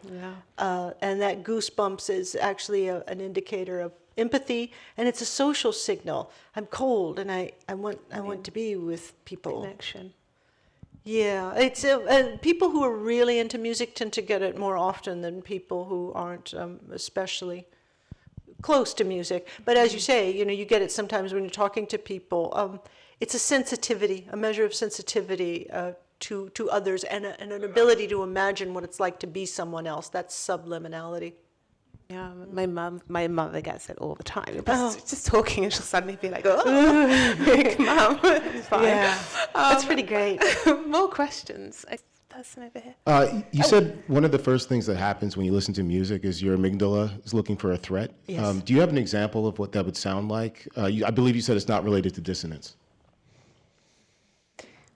And that goosebumps is actually an indicator empathy, and it's a social signal. I'm cold, and I want to be with people.
Connection.
Yeah, it's people who are really into music tend to get it more often than people who aren't, especially close to music. But as you say, you get it sometimes when you're talking to people. It's a sensitivity, a measure of sensitivity to others, and an ability to imagine what it's like to be someone else. That's subliminality.
Yeah, my mother gets it all the time. Just talking, and she'll suddenly be like, "Oh, like, Mom, it's fine."
Yeah, that's pretty great.
More questions. Person over here.
You said one of the first things that happens when you listen to music is your amygdala is looking for a threat.
Yes.
Do you have an example of what that would sound like? I believe you said it's not related to dissonance.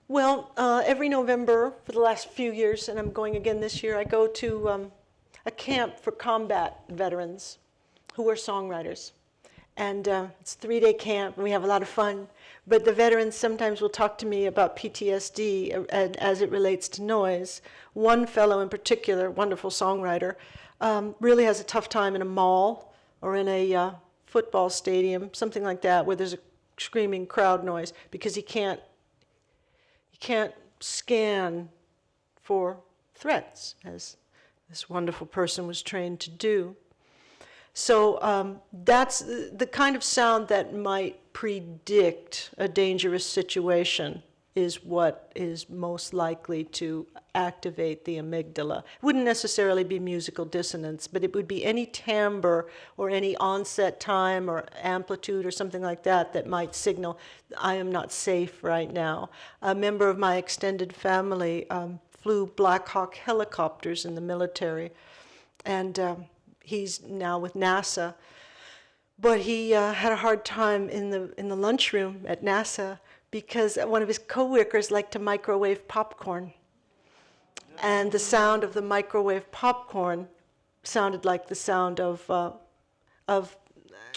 Well, every November for the last few years, and I'm going again this year, I go to a camp for combat veterans who are songwriters. And it's a 3-day camp, and we have a lot of fun. But the veterans sometimes will talk to me about PTSD as it relates to noise. One fellow in particular, wonderful songwriter, really has a tough time in a mall or in a football stadium, something like that, where there's a screaming crowd noise, because he can't scan for threats, as this wonderful person was trained to do. So that's the kind of sound that might predict a dangerous situation is what is most likely to activate the amygdala. It wouldn't necessarily be musical dissonance, but it would be any timbre or any onset time or amplitude or something like that that might signal, I am not safe right now. A member of my extended family flew Black Hawk helicopters in the military, and he's now with NASA. But he had a hard time in the lunchroom at NASA because one of his coworkers liked to microwave popcorn. And the sound of the microwave popcorn sounded like the sound of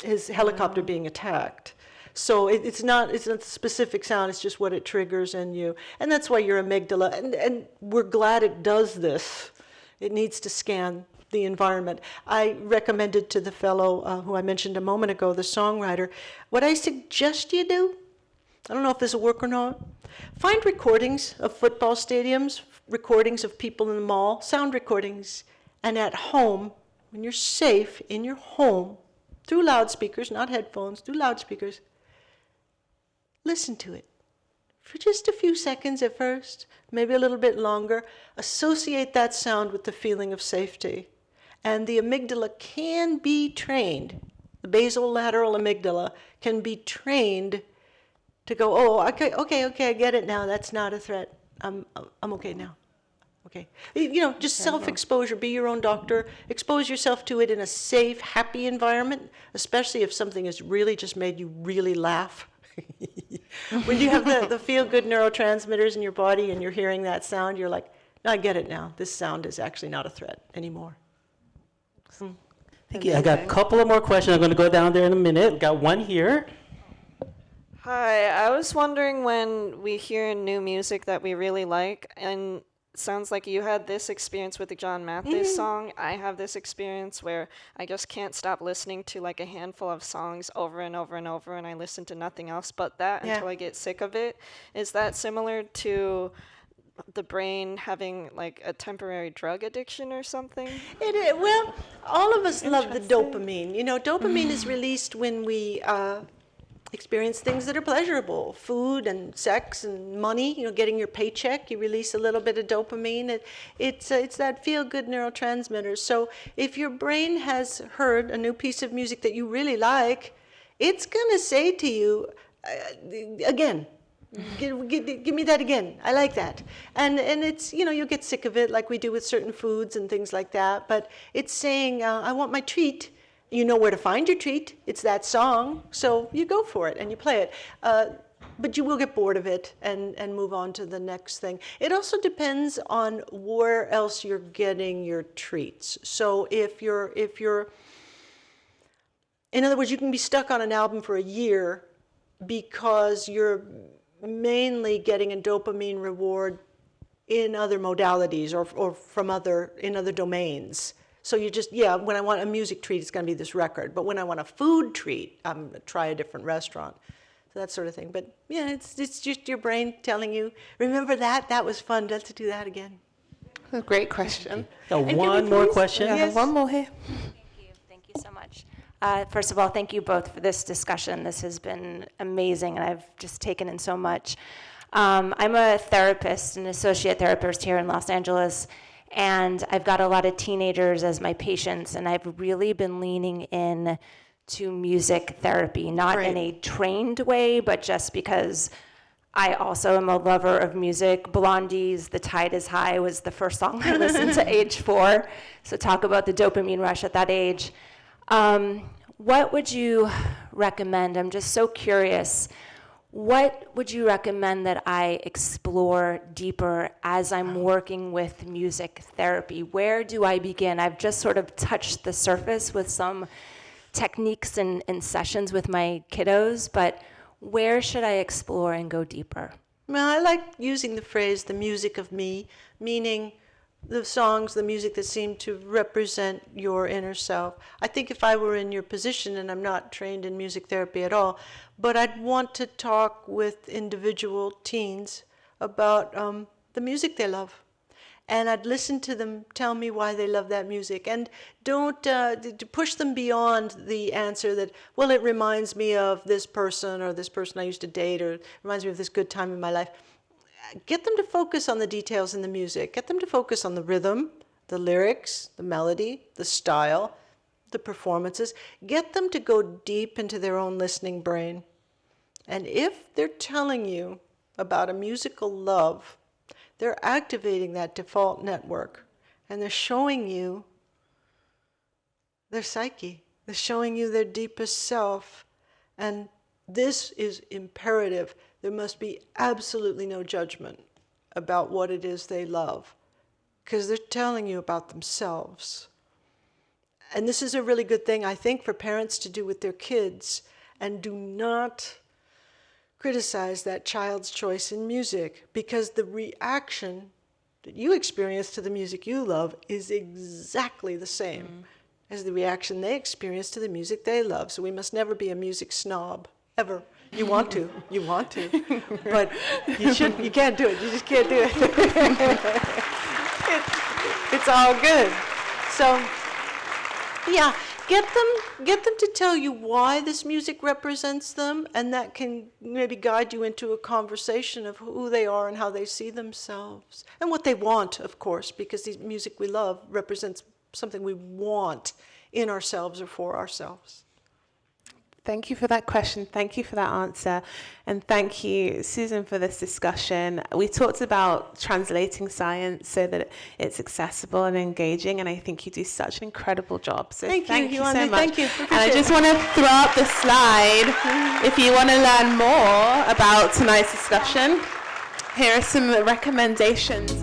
his helicopter being attacked. So it's not a specific sound, it's just what it triggers in you. And that's why your amygdala, and we're glad it does this. It needs to scan the environment. I recommended to the fellow who I mentioned a moment ago, the songwriter, what I suggest you do, I don't know if this will work or not, find recordings of football stadiums, recordings of people in the mall, sound recordings, and at home, when you're safe in your home, through loudspeakers, not headphones, through loudspeakers, listen to it. For just a few seconds at first, maybe a little bit longer, associate that sound with the feeling of safety. And the amygdala can be trained, the basolateral amygdala can be trained to go, oh, okay, I get it now, that's not a threat, I'm okay now. Okay, just self-exposure, be your own doctor, expose yourself to it in a safe, happy environment, especially if something has really just made you really laugh. When you have the feel-good neurotransmitters in your body and you're hearing that sound, you're like, no, I get it now. This sound is actually not a threat anymore.
Thank you. I got a couple of more questions. I'm going to go down there in a minute. Got one here.
Hi, I was wondering when we hear new music that we really like, and it sounds like you had this experience with the John Mathis song. I have this experience where I just can't stop listening to like a handful of songs over and over and over, and I listen to nothing else but that until I get sick of it. Is that similar to the brain having like a temporary drug addiction or something?
It is. Well, all of us love the dopamine. Dopamine is released when we experience things that are pleasurable, food and sex and money, getting your paycheck, you release a little bit of dopamine. It's that feel-good neurotransmitter. So if your brain has heard a new piece of music that you really like, it's going to say to you, again, give me that again. I like that. And it's, you'll get sick of it like we do with certain foods and things like that. But it's saying, I want my treat. You know where to find your treat. It's that song. So you go for it and you play it. But you will get bored of it and move on to the next thing. It also depends on where else you're getting your treats. So if you're, in other words, you can be stuck on an album for a year because you're mainly getting a dopamine reward in other modalities or from in other domains. So you just, when I want a music treat, it's going to be this record. But when I want a food treat, I'm going to try a different restaurant. So that sort of thing. But yeah, it's just your brain telling you, remember that? That was fun. Let's do that again.
A great question.
One more question.
Yeah,
Yes.
one more here.
Thank you so much. First of all, thank you both for this discussion. This has been amazing, and I've just taken in so much. I'm a therapist, an associate therapist here in Los Angeles, and I've got a lot of teenagers as my patients, and I've really been leaning in to music therapy, not in a trained way, but just because I also am a lover of music. Blondie's The Tide is High was the first song I listened to age 4. So talk about the dopamine rush at that age. What would you recommend? I'm just so curious. What would you recommend that I explore deeper as I'm working with music therapy? Where do I begin? I've just sort of touched the surface with some techniques and sessions with my kiddos, but where should I explore and go deeper?
Well, I like using the phrase, the music of me, meaning the songs, the music that seem to represent your inner self. I think if I were in your position, and I'm not trained in music therapy at all, but I'd want to talk with individual teens about the music they love. And I'd listen to them tell me why they love that music. And don't to push them beyond the answer that, well, it reminds me of this person or this person I used to date, or it reminds me of this good time in my life. Get them to focus on the details in the music. Get them to focus on the rhythm, the lyrics, the melody, the style, the performances. Get them to go deep into their own listening brain. And if they're telling you about a musical love, they're activating that default network, and they're showing you their psyche. They're showing you their deepest self. And this is imperative. There must be absolutely no judgment about what it is they love, because they're telling you about themselves. And this is a really good thing, I think, for parents to do with their kids. And do not criticize that child's choice in music, because the reaction that you experience to the music you love is exactly the same as the reaction they experience to the music they love. So we must never be a music snob, ever. You want to, but you can't do it. You just can't do it. It's all good. So, yeah. Get them to tell you why this music represents them, and that can maybe guide you into a conversation of who they are and how they see themselves. And what they want, of course, because the music we love represents something we want in ourselves or for ourselves.
Thank you for that question. Thank you for that answer. And thank you, Susan, for this discussion. We talked about translating science so that it's accessible and engaging, and I think you do such an incredible job. So thank you so
Yewande.
much.
Thank you.
And I just want to throw up the slide. If you want to learn more about tonight's discussion, here are some recommendations.